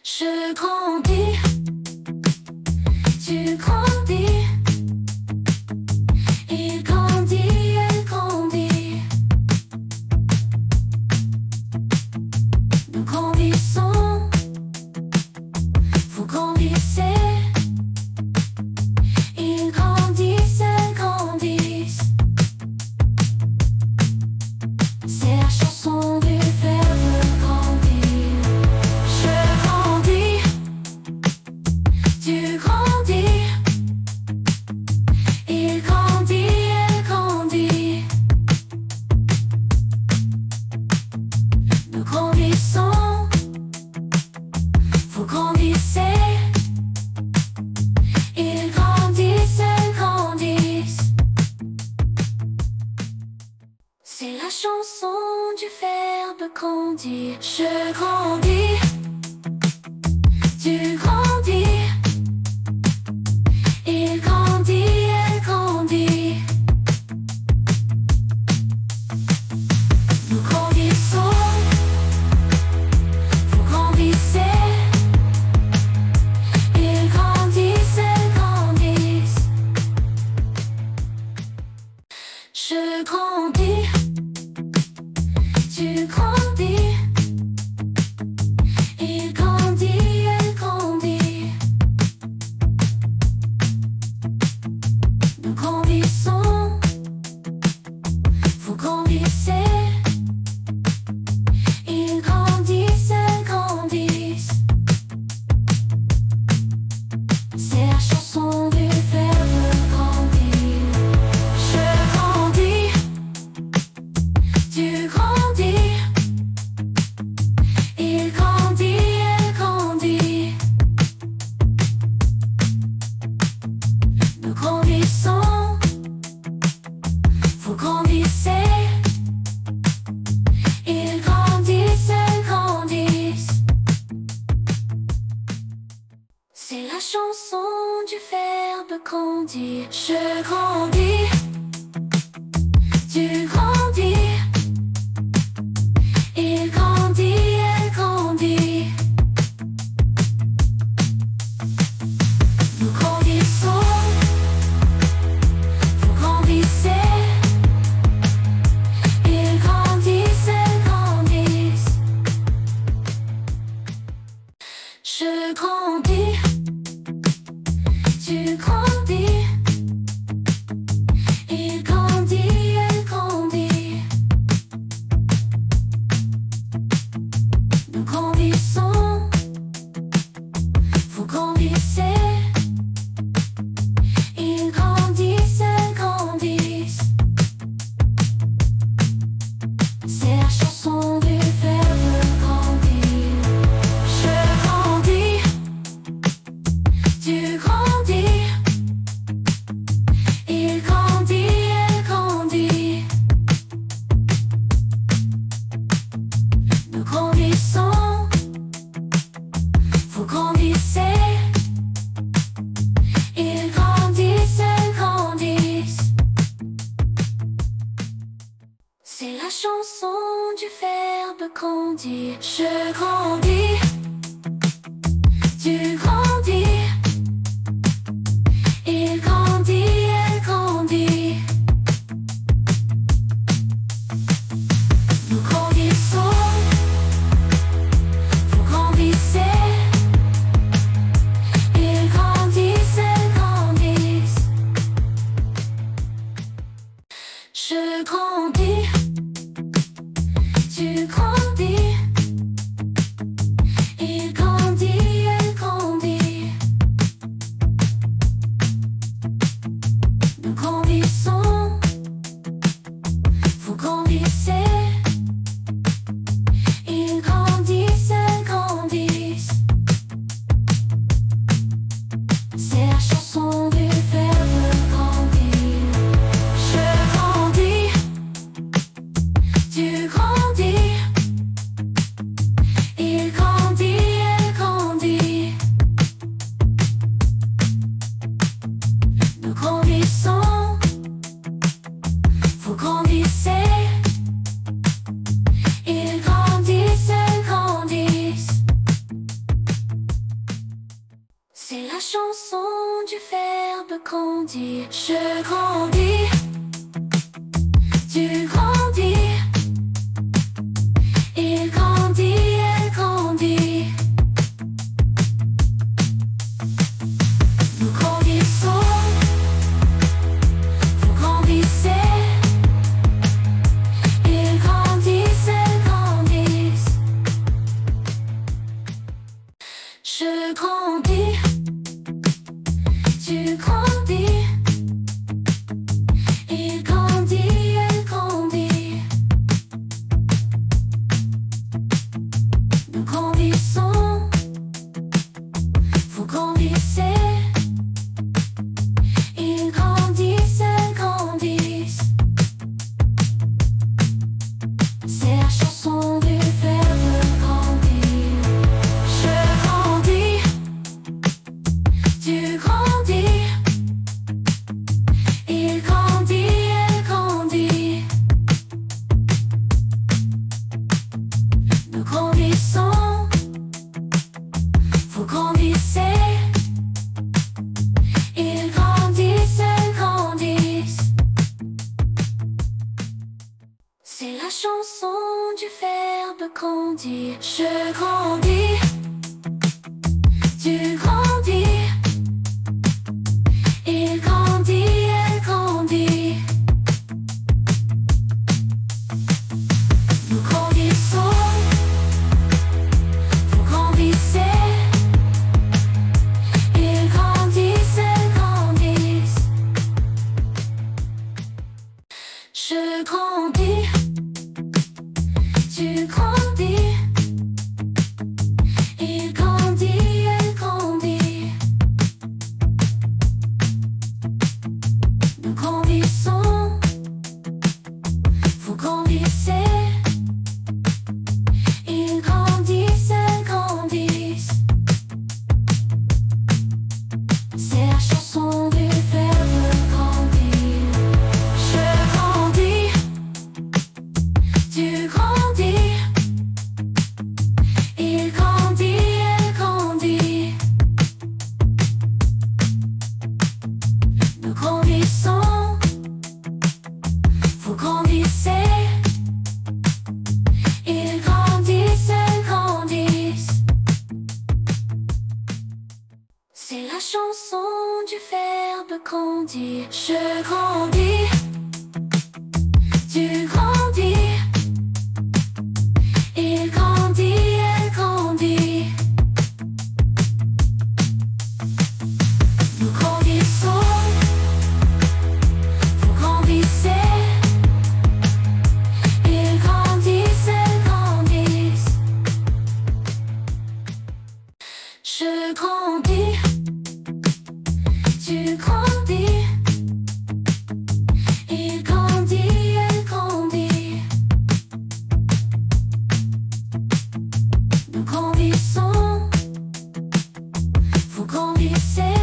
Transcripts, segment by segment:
Je grandis, tu grandis, il grandit, elle grandit. Nous grandissons, vous grandissez. Ils grandissent, elles grandissent. C'est la chanson du verbe grandir. Je grandis, tu grandis. Il grandit, elle grandit. Nous grandissons, vous grandissez. Ils grandissent, elles grandissent. C'est la chanson du verbe grandir. Je grandis, tu grandis. Il grandit, elle grandit. Nous grandissons, vous grandissez. Ils grandissent, elles grandissent. Je grandis, tu grandis. Il grandit, elle grandit. Nous grandissons, vous grandissez. Ils grandissent, elles grandissent. C'est la chanson du verbe grandir. Je grandis, tu grandis. Il grandit, elle grandit. Nous grandissons, vous grandissez. Ils grandissent, elles grandissent. C'est la chanson du verbe grandir. Je grandis, tu grandis. Il grandit, elle grandit. Nous grandissons, vous grandissez. Ils grandissent, elles grandissent. Je grandis, tu grandis. Il grandit, elle grandit. Nous grandissons, vous grandissez. Ils grandissent, elles grandissent. C'est la chanson du verbe grandir. Je grandis, tu grandis. Il grandit, elle grandit. Nous grandissons, vous grandissez. Ils grandissent, elles grandissent. C'est la chanson du verbe grandir. Je grandis, tu grandis. Il grandit, elle grandit. Nous grandissons, vous grandissez. Ils grandissent, elles grandissent. Je grandis, tu grandis. C'est la chanson du verbe grandir. Je grandis, tu grandis, il grandit, elle grandit. Nous grandissons, vous grandissez, ils grandissent, elles grandissent. Je grandis, tu grandis, il grandit, elle grandit. Nous grandissons, vous grandissez, ils grandissent, elles grandissent. C'est la chanson du verbe grandir. Je grandis, tu grandis, il grandit, elle grandit. Nous grandissons, vous grandissez, ils grandissent, elles grandissent. C'est la chanson du verbe grandir. Je grandis, tu grandis, il grandit, elle grandit. Nous grandissons, vous grandissez, ils grandissent, elles grandissent. Je grandis, tu grandis, il grandit, elle grandit. Nous grandissons, vous grandissez, ils grandissent, elles grandissent. C'est la chanson du verbe grandir. Je grandis, tu grandis, il grandit, elle grandit. Nous grandissons, vous grandissez, ils grandissent, elles grandissent. C'est la chanson du verbe grandir. Je grandis, tu grandis, il grandit, elle grandit. Nous grandissons, vous grandissez, ils grandissent, elles grandissent. Je grandis, tu grandis, il grandit, elle grandit. Nous grandissons, vous grandissez,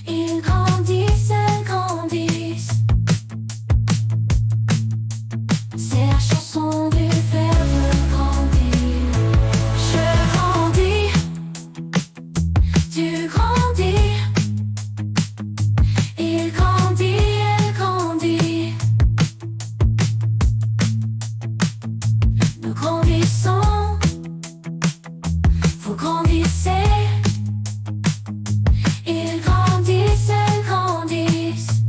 ils grandissent, elles grandissent. C'est la chanson du verbe grandir. Je grandis, tu grandis, il grandit, elle grandit. Nous grandissons, vous grandissez, ils grandissent, elles grandissent.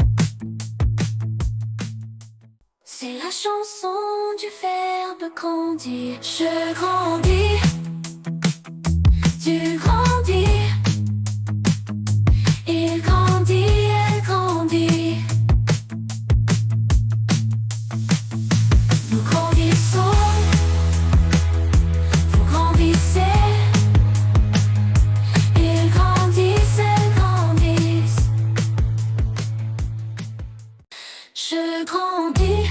C'est la chanson du verbe grandir. Je grandis, tu grandis, il grandit, elle grandit. Nous grandissons, vous grandissez, ils grandissent, elles grandissent. Je grandis,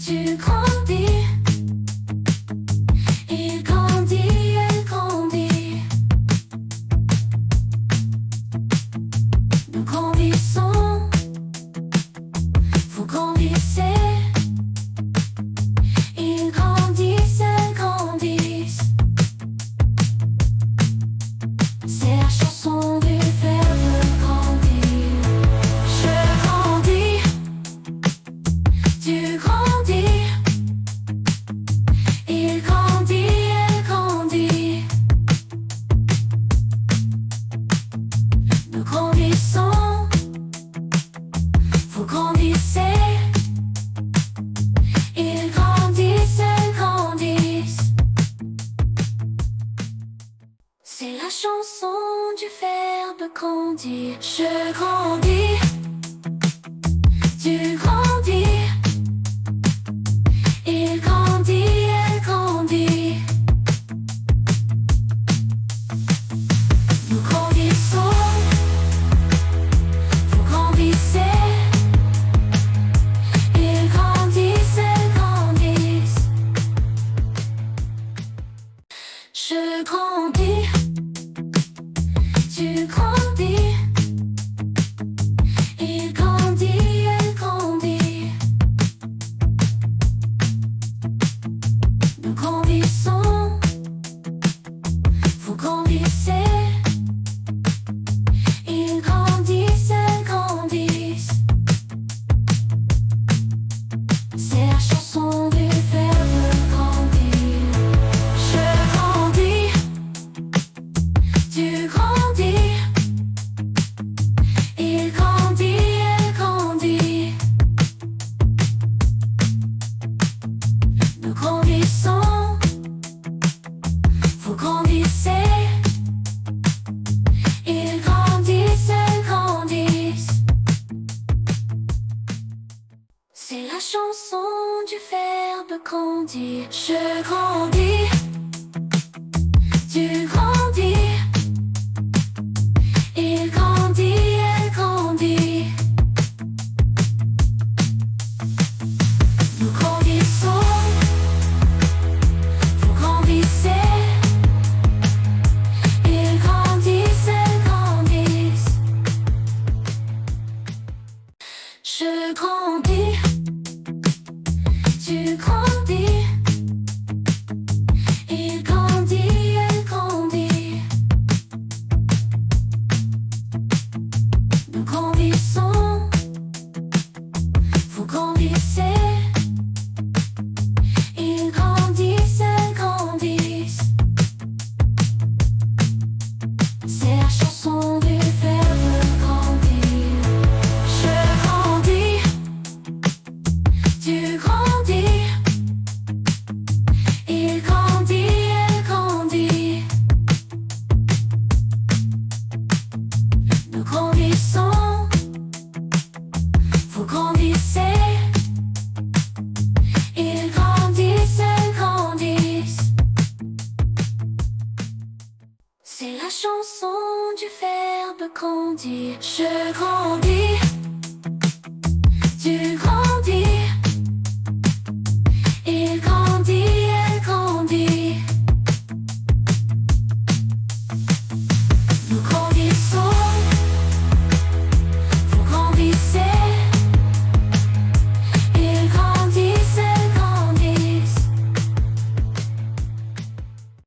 tu grandis, la chanson du verbe qu'on dit. Je grandis, tu grandis. Il grandit, elle grandit. Nous grandissons, vous grandissez. Ils grandissent, elles grandissent. Je grandis, tu grandis. Il grandit, elle grandit. Nous grandissons, vous grandissez. Ils grandissent, elles grandissent. C'est la chanson du verbe grandir. Je grandis, tu grandis. Il grandit, elle grandit. Nous grandissons, vous grandissez. Ils grandissent, elles grandissent. C'est la chanson du verbe grandir. Je grandis, tu grandis. Il grandit, elle grandit. Nous grandissons, vous grandissez. Ils grandissent, elles grandissent. Je grandis, tu grandis. Il grandit, elle grandit. Nous grandissons, vous grandissez. Ils grandissent, elles grandissent. C'est la chanson du verbe grandir. Je grandis, tu grandis. Il grandit, elle grandit. Nous grandissons, vous grandissez. Ils grandissent, elles grandissent. C'est la chanson du verbe grandir. Je grandis,